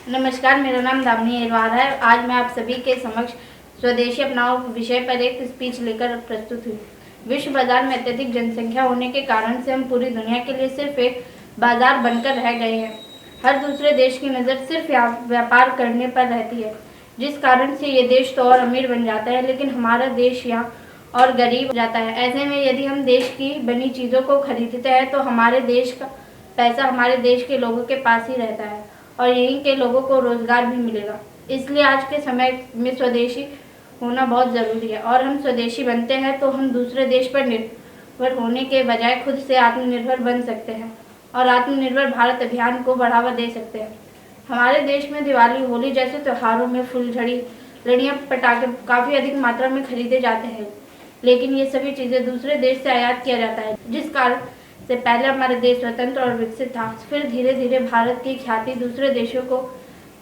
नमस्कार, मेरा नाम दामिनी अहिरवार है। आज मैं आप सभी के समक्ष स्वदेशी अपनाओ विषय पर एक स्पीच लेकर प्रस्तुत हुई। विश्व बाजार में अत्यधिक जनसंख्या होने के कारण से हम पूरी दुनिया के लिए सिर्फ एक बाजार बनकर रह गए हैं। हर दूसरे देश की नज़र सिर्फ व्यापार करने पर रहती है, जिस कारण से ये देश तो और अमीर बन जाता है, लेकिन हमारा देश यहाँ और गरीब हो जाता है। ऐसे में यदि हम देश की बनी चीज़ों को खरीदते हैं तो हमारे देश का पैसा हमारे देश के लोगों के पास ही रहता है और यहीं के लोगों को रोजगार भी मिलेगा। इसलिए आज के समय में स्वदेशी होना बहुत ज़रूरी है और हम स्वदेशी बनते हैं तो हम दूसरे देश पर निर्भर होने के बजाय खुद से आत्मनिर्भर बन सकते हैं और आत्मनिर्भर भारत अभियान को बढ़ावा दे सकते हैं। हमारे देश में दिवाली, होली जैसे त्योहारों में फुलझड़ी, लड़ियाँ, पटाखे काफ़ी अधिक मात्रा में खरीदे जाते हैं, लेकिन ये सभी चीज़ें दूसरे देश से आयात किया जाता है, जिस कारण से पहले हमारा देश स्वतंत्र और विकसित था। फिर धीरे धीरे भारत की ख्याति दूसरे देशों को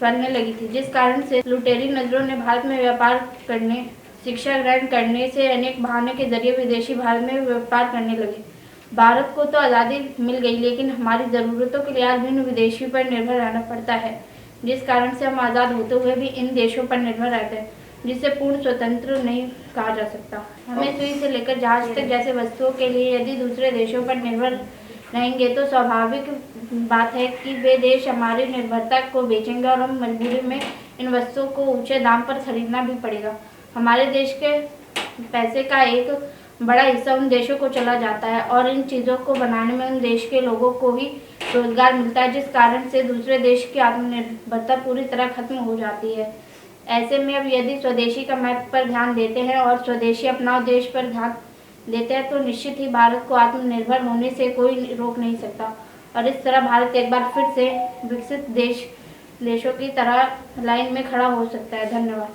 फैलने लगी थी, जिस कारण से लुटेरी नजरों ने भारत में व्यापार करने, शिक्षा ग्रहण करने से अनेक बहाने के जरिए विदेशी भारत में व्यापार करने लगे। भारत को तो आज़ादी मिल गई, लेकिन हमारी ज़रूरतों के लिए आज भी विदेशियों पर निर्भर रहना पड़ता है, जिस कारण से हम आज़ाद होते हुए भी इन देशों पर निर्भर रहते हैं, जिसे पूर्ण स्वतंत्र नहीं कहा जा सकता। हमें सुई से लेकर जहाज तक जैसे वस्तुओं के लिए यदि दूसरे देशों पर निर्भर रहेंगे तो स्वाभाविक बात है कि वे देश हमारी निर्भरता को बेचेंगे और हम मजबूरी में इन वस्तुओं को ऊंचे दाम पर खरीदना भी पड़ेगा। हमारे देश के पैसे का एक बड़ा हिस्सा उन देशों को चला जाता है और इन चीज़ों को बनाने में उन देश के लोगों को ही रोजगार मिलता है, जिस कारण से दूसरे देश की आत्मनिर्भरता पूरी तरह खत्म हो जाती है। ऐसे में अब यदि स्वदेशी का महत्व पर ध्यान देते हैं और स्वदेशी अपनाओ देश पर ध्यान देते हैं तो निश्चित ही भारत को आत्मनिर्भर होने से कोई रोक नहीं सकता और इस तरह भारत एक बार फिर से विकसित देशों की तरह लाइन में खड़ा हो सकता है। धन्यवाद।